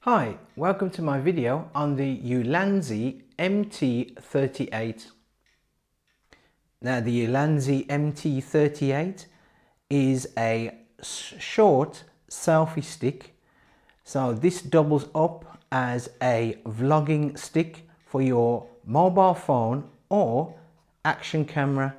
Hi, welcome to my video on the ULANZI MT-38. Now the ULANZI MT-38 is a short selfie stick. So this doubles up as a vlogging stick for your mobile phone or action camera.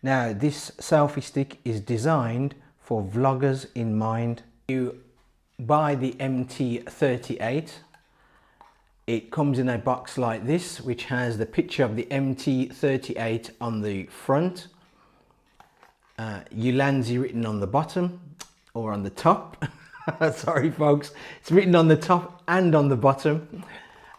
Now this selfie stick is designed for vloggers in mind. You buy the MT-38, it comes in a box like this, which has the picture of the MT-38 on the front, ULANZI written on the bottom or on the top. Sorry folks, it's written on the top and on the bottom.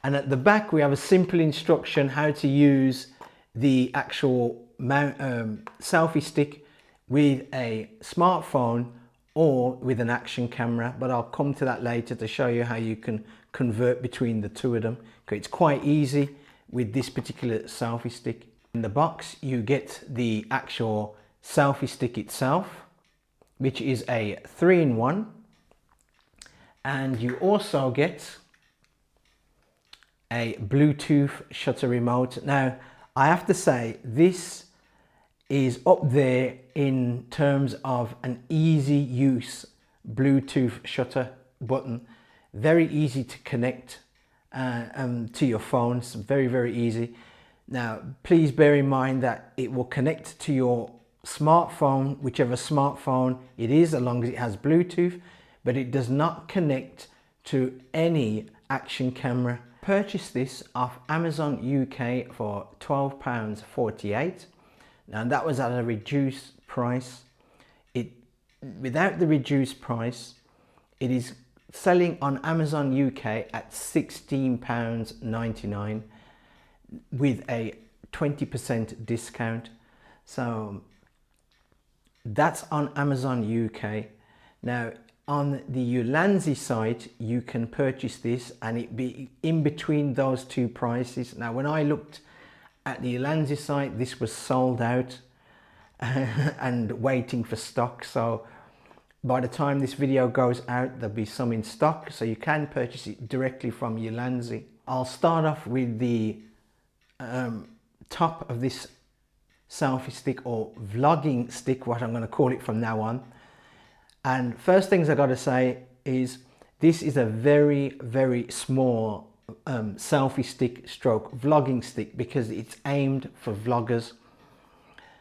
And at the back we have a simple instruction how to use the actual selfie stick with a smartphone or with an action camera, but I'll come to that later to show you how you can convert between the two of them. Okay, it's quite easy with this particular selfie stick. In the box you get the actual selfie stick itself, which is a 3-in-1, and you also get a Bluetooth shutter remote. Now I have to say this is up there in terms of an easy use Bluetooth shutter button. Very easy to connect to your phone. It's very easy. Now please bear in mind that it will connect to your smartphone, whichever smartphone it is, as long as it has Bluetooth, but it does not connect to any action camera. Purchased this off Amazon UK for £12.48. Now that was at a reduced price. Without the reduced price, it is selling on Amazon UK at £16.99 with a 20% discount. So that's on Amazon UK. Now on the ULANZI site you can purchase this and it be in between those two prices. Now when I looked at the ULANZI site, this was sold out and waiting for stock. So by the time this video goes out, there'll be some in stock, so you can purchase it directly from ULANZI. I'll start off with the top of this selfie stick, or vlogging stick, what I'm going to call it from now on. And first things I got to say is this is a very small selfie stick stroke vlogging stick because it's aimed for vloggers.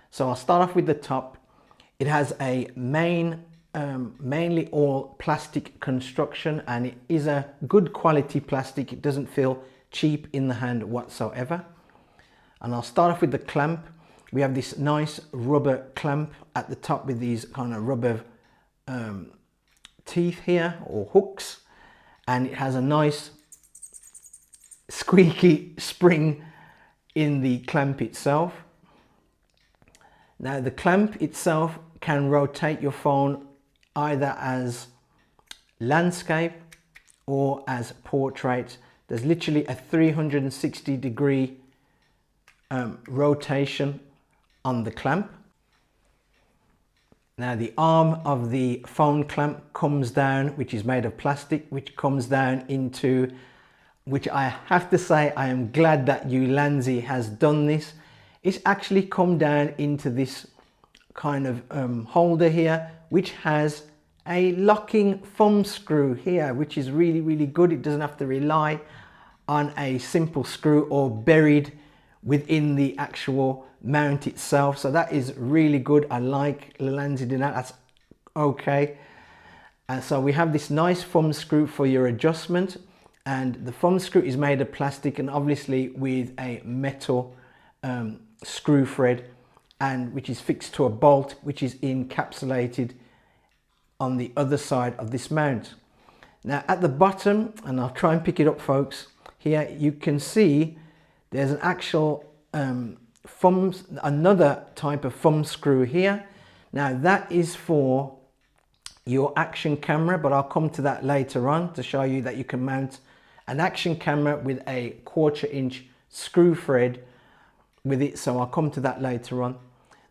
So I'll start off with the top. It has a mainly all plastic construction, and it is a good quality plastic. It doesn't feel cheap in the hand whatsoever. And I'll start off with the clamp. We have this nice rubber clamp at the top with these kind of rubber teeth here, or hooks, and it has a nice squeaky spring in the clamp itself. Now the clamp itself can rotate your phone either as landscape or as portrait. There's literally a 360-degree rotation on the clamp. Now the arm of the phone clamp comes down, which is made of plastic, which comes down into, which I have to say I am glad that ULANZI has done this. It's actually come down into this kind of holder here, which has a locking thumb screw here, which is really good. It doesn't have to rely on a simple screw or buried within the actual mount itself. So that is really good. I like ULANZI doing that. That's okay. And so we have this nice thumb screw for your adjustment. And the thumb screw is made of plastic and obviously with a metal screw thread, and which is fixed to a bolt which is encapsulated on the other side of this mount. Now at the bottom, and I'll try and pick it up folks, here you can see there's an actual another type of thumb screw here. Now that is for your action camera, but I'll come to that later on to show you that you can mount an action camera with a 1/4-inch screw thread with it, so I'll come to that later on.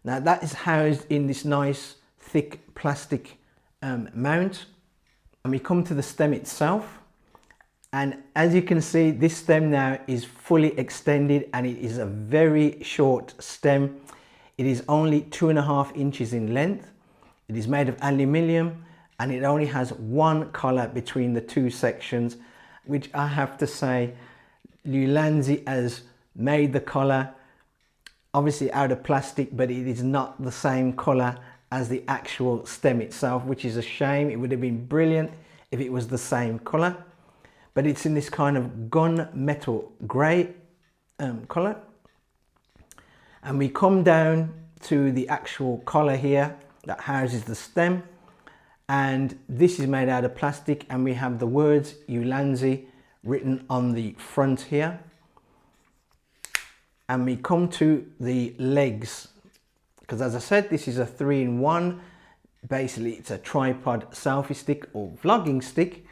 Now that is housed in this nice thick plastic mount, and we come to the stem itself. And as you can see, this stem now is fully extended and it is a very short stem. It is only 2.5 inches in length. It is made of aluminium and it only has one collar between the two sections, which I have to say, ULANZI has made the collar obviously out of plastic, but it is not the same color as the actual stem itself, which is a shame. It would have been brilliant if it was the same color, but it's in this kind of gunmetal gray color. And we come down to the actual collar here that houses the stem, and this is made out of plastic, and we have the words ULANZI written on the front here. And we come to the legs, because as I said, this is a 3-in-1. Basically it's a tripod selfie stick or vlogging stick,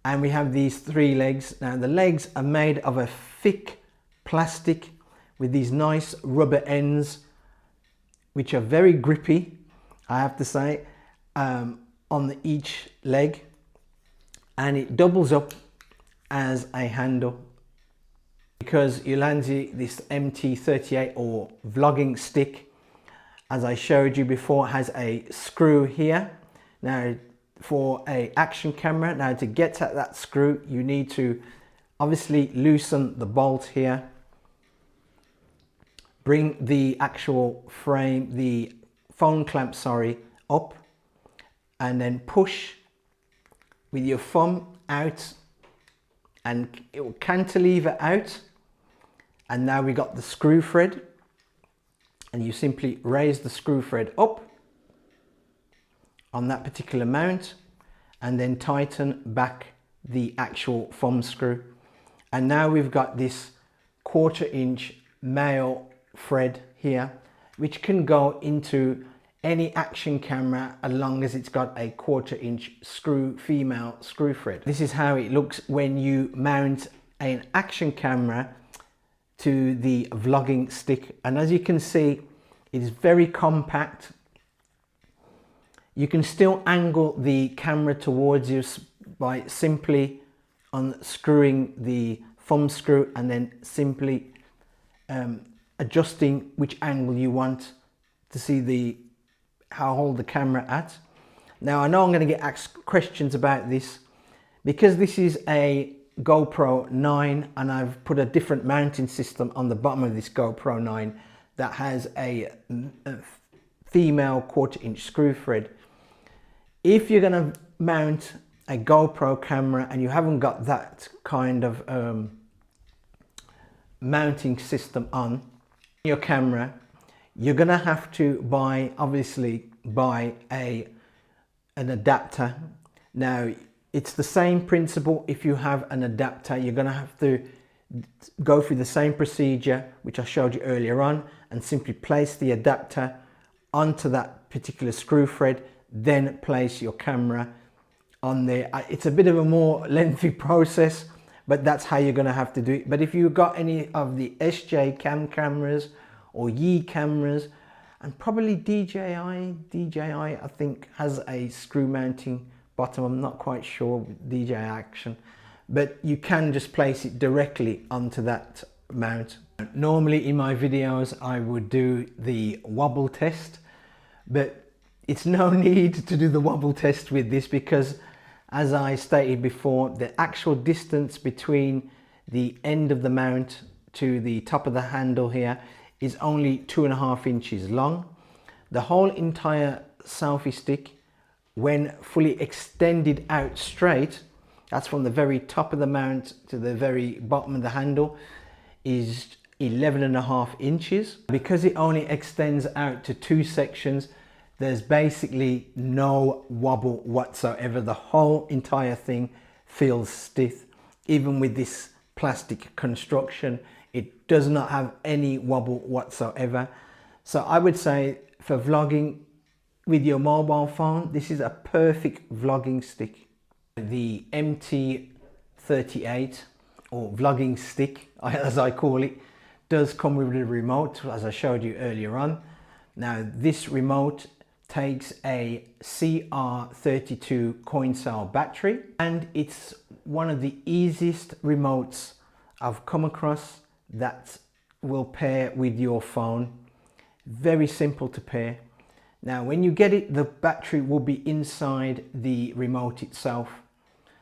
and we have these 3 legs. Now the legs are made of a thick plastic with these nice rubber ends which are very grippy, I have to say, on each leg, and it doubles up as a handle. Because ULANZI, this MT-38 or vlogging stick, as I showed you before, has a screw here. Now for a action camera, now to get at that screw, you need to obviously loosen the bolt here, bring the actual frame, the phone clamp, sorry, up, and then push with your thumb out, and it will cantilever out. And now we got the screw thread, and you simply raise the screw thread up on that particular mount and then tighten back the actual thumb screw. And now we've got this 1/4 inch male thread here, which can go into any action camera as long as it's got a 1/4 inch female screw thread. This is how it looks when you mount an action camera to the vlogging stick, and as you can see, it is very compact. You can still angle the camera towards you by simply unscrewing the thumb screw and then simply adjusting which angle you want to see how hold the camera at. Now I know I'm going to get asked questions about this, because this is a GoPro 9 and I've put a different mounting system on the bottom of this GoPro 9 that has a female 1/4 inch screw thread. If you're going to mount a GoPro camera and you haven't got that kind of mounting system on your camera, you're going to have to obviously buy an adapter. Now it's the same principle. If you have an adapter, you're going to have to go through the same procedure which I showed you earlier on, and simply place the adapter onto that particular screw thread, then place your camera on there. It's a bit of a more lengthy process, but that's how you're going to have to do it. But if you've got any of the SJ cam cameras or Yi cameras, and probably DJI I think has a screw mounting bottom, I'm not quite sure with DJI Action, but you can just place it directly onto that mount. Normally in my videos I would do the wobble test, but it's no need to do the wobble test with this, because as I stated before, the actual distance between the end of the mount to the top of the handle here is only 2.5 inches long. The whole entire selfie stick, when fully extended out straight, that's from the very top of the mount to the very bottom of the handle, is 11.5 inches. Because it only extends out to 2 sections, there's basically no wobble whatsoever. The whole entire thing feels stiff. Even with this plastic construction, it does not have any wobble whatsoever. So I would say for vlogging with your mobile phone, this is a perfect vlogging stick. The MT-38 or vlogging stick, as I call it, does come with a remote, as I showed you earlier on. Now this remote takes a CR32 coin cell battery, and it's one of the easiest remotes I've come across that will pair with your phone. Very simple to pair. Now when you get it, the battery will be inside the remote itself.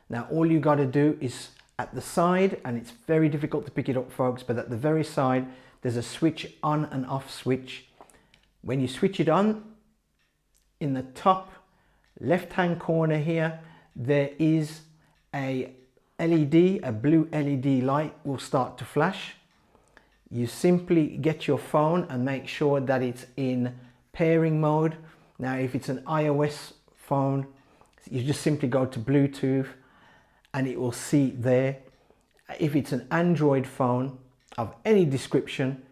Now all you got to do is at the side, and it's very difficult to pick it up folks, but at the very side there's a switch, on and off switch. When you switch it on, in the top left hand corner here there is a LED, a blue LED light will start to flash. You simply get your phone and make sure that it's in pairing mode. Now if it's an iOS phone, you just simply go to Bluetooth and it will see there. If it's an Android phone of any description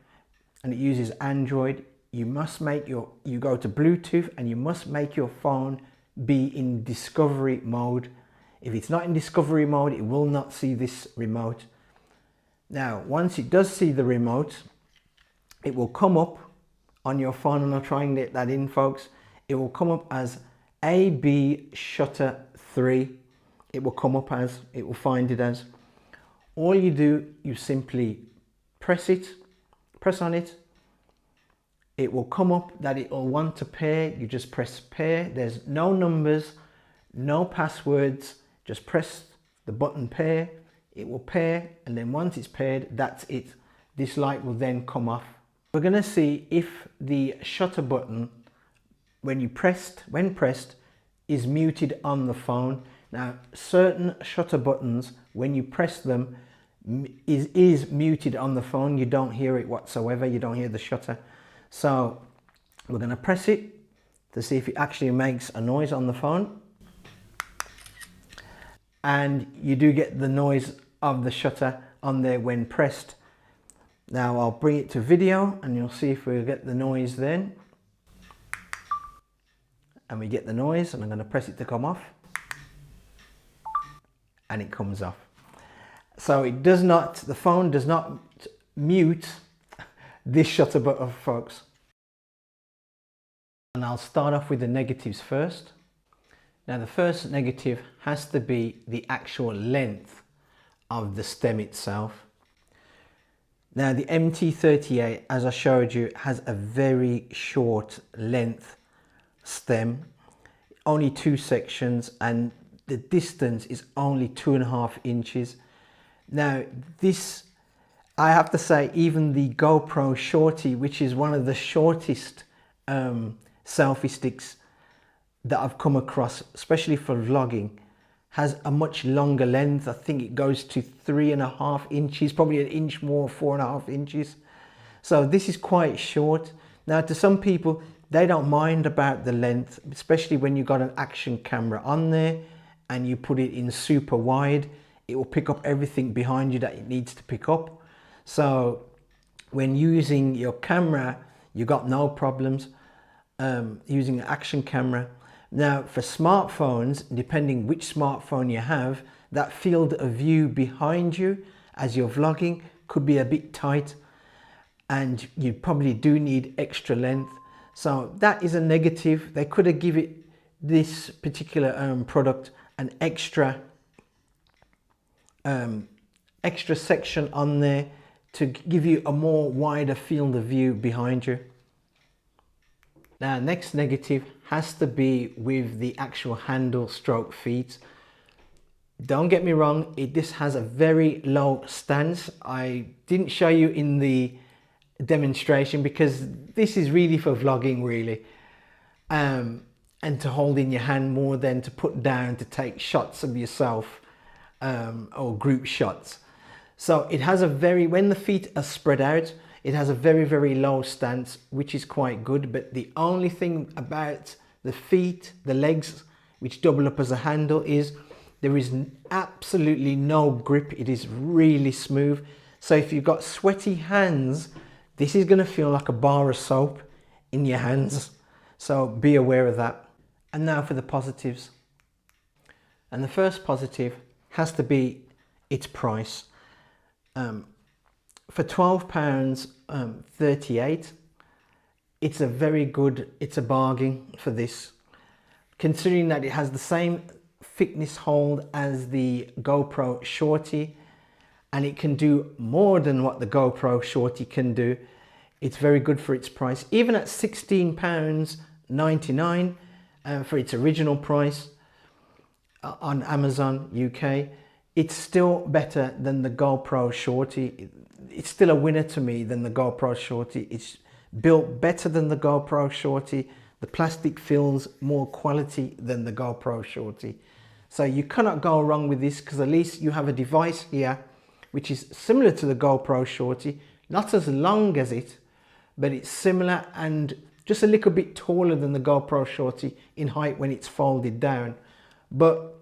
and it uses Android, you must make you go to Bluetooth and you must make your phone be in discovery mode. If it's not in discovery mode, it will not see this remote. Now once it does see the remote, it will come up on your phone, and I'll try and get that in folks. It will come up as AB shutter 3. It will come up as, it will find it as. All you do, you simply press on it. It will come up that it will want to pair. You just press pair. There's no numbers, no passwords. Just press the button pair. It will pair, and then once it's paired, that's it. This light will then come off. We're going to see if the shutter button, when pressed, is muted on the phone. Now, certain shutter buttons, when you press them, is muted on the phone. You don't hear it whatsoever. You don't hear the shutter. So we're going to press it to see if it actually makes a noise on the phone. And you do get the noise of the shutter on there when pressed. Now I'll bring it to video and you'll see if we get the noise then. And we get the noise, and I'm going to press it to come off. And it comes off. So it does not, the phone does not mute this shutter button folks. And I'll start off with the negatives first. Now the first negative has to be the actual length of the stem itself. Now the MT-38, as I showed you, has a very short length stem, only 2 sections, and the distance is only 2.5 inches. Now this, I have to say, even the GoPro Shorty, which is one of the shortest selfie sticks that I've come across, especially for vlogging, has a much longer length. I think it goes to 3.5 inches, probably an inch more, 4.5 inches. So this is quite short. Now to some people, they don't mind about the length, especially when you've got an action camera on there and you put it in super wide. It will pick up everything behind you that it needs to pick up. So when using your camera, you got no problems using an action camera. Now for smartphones, depending which smartphone you have, that field of view behind you as you're vlogging could be a bit tight, and you probably do need extra length. So that is a negative. They could have given it, this particular product, an extra section on there to give you a more wider field of view behind you. Now next negative has to be with the actual handle stroke feet. Don't get me wrong, this has a very low stance. I didn't show you in the demonstration because this is really for vlogging really, and to hold in your hand more than to put down to take shots of yourself or group shots. So it has a very, when the feet are spread out, it has a very, very low stance, which is quite good. But the only thing about the feet, the legs, which double up as a handle, is there is absolutely no grip. It is really smooth. So if you've got sweaty hands, this is going to feel like a bar of soap in your hands. So be aware of that. And now for the positives. And the first positive has to be its price. For £12.38, it's a bargain for this, considering that it has the same thickness hold as the GoPro Shorty, and it can do more than what the GoPro Shorty can do. It's very good for its price, even at £16.99 for its original price on Amazon UK. It's still better than the GoPro Shorty. It's still a winner to me than the GoPro Shorty. It's built better than the GoPro Shorty. The plastic feels more quality than the GoPro Shorty. So you cannot go wrong with this, because at least you have a device here which is similar to the GoPro Shorty, not as long as it, but it's similar and just a little bit taller than the GoPro Shorty in height when it's folded down. But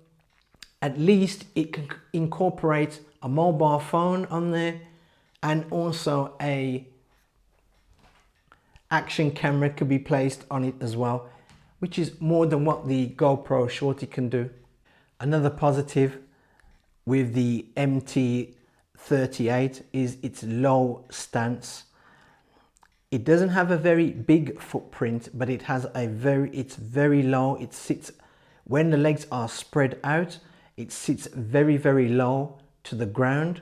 at least it can incorporate a mobile phone on there, and also a action camera could be placed on it as well, which is more than what the GoPro Shorty can do. Another positive with the MT-38 is its low stance. It doesn't have a very big footprint, but it has it's very low. It sits, when the legs are spread out, it sits very, very low to the ground.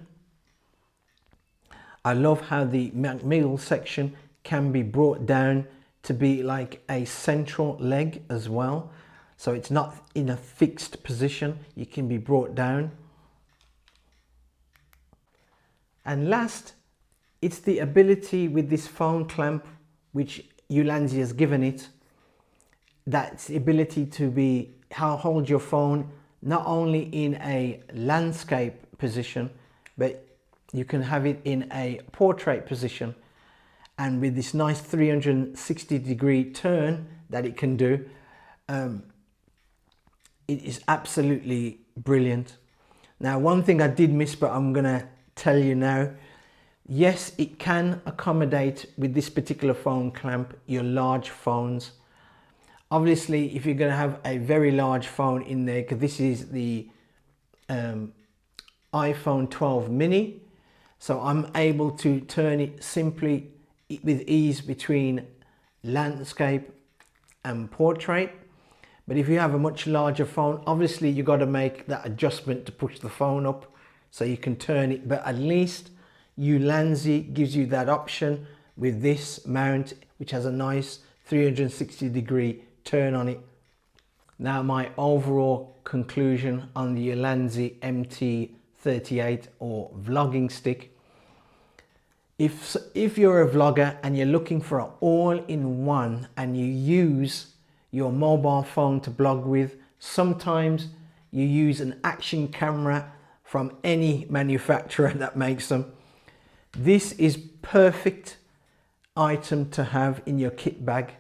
I love how the middle section can be brought down to be like a central leg as well. So it's not in a fixed position, it can be brought down. And last, it's the ability with this phone clamp, which ULANZI has given it, that's the ability to hold your phone not only in a landscape position, but you can have it in a portrait position. And with this nice 360-degree turn that it can do, it is absolutely brilliant. Now, one thing I did miss, but I'm gonna tell you now, yes, it can accommodate with this particular phone clamp your large phones. Obviously, if you're going to have a very large phone in there, because this is the iPhone 12 mini, so I'm able to turn it simply with ease between landscape and portrait. But if you have a much larger phone, obviously you've got to make that adjustment to push the phone up so you can turn it. But at least ULANZI gives you that option with this mount, which has a nice 360-degree turn on it. Now, my overall conclusion on the ULANZI MT-38 or vlogging stick. If you're a vlogger and you're looking for an all-in-one and you use your mobile phone to vlog with, sometimes you use an action camera from any manufacturer that makes them. This is perfect item to have in your kit bag.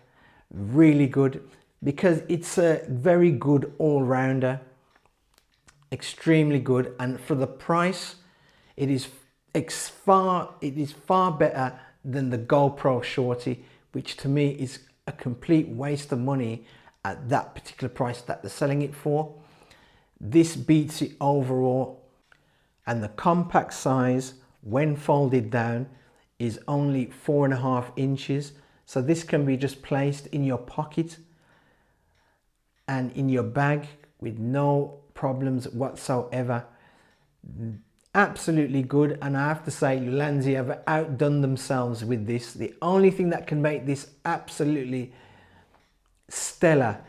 Really good, because it's a very good all-rounder, extremely good, and for the price it is far better than the GoPro Shorty, which to me is a complete waste of money at that particular price that they're selling it for. This beats it overall, and the compact size when folded down is only 4.5 inches. So this can be just placed in your pocket and in your bag with no problems whatsoever. Absolutely good, and I have to say ULANZI have outdone themselves with this. The only thing that can make this absolutely stellar,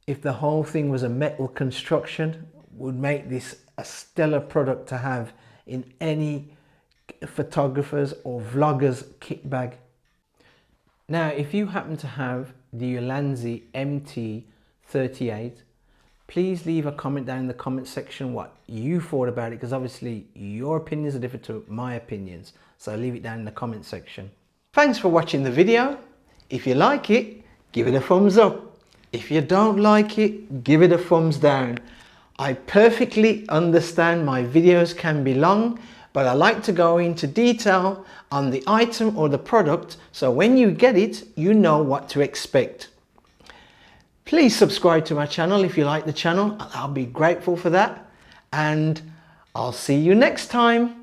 if the whole thing was a metal construction, would make this a stellar product to have in any photographer's or vlogger's kit bag. Now, if you happen to have the ULANZI MT-38, please leave a comment down in the comment section what you thought about it, because obviously your opinions are different to my opinions. So leave it down in the comment section. Thanks for watching the video. If you like it, give it a thumbs up. If you don't like it, give it a thumbs down. I perfectly understand my videos can be long, but I like to go into detail on the item or the product, so when you get it, you know what to expect. Please subscribe to my channel if you like the channel. I'll be grateful for that, and I'll see you next time.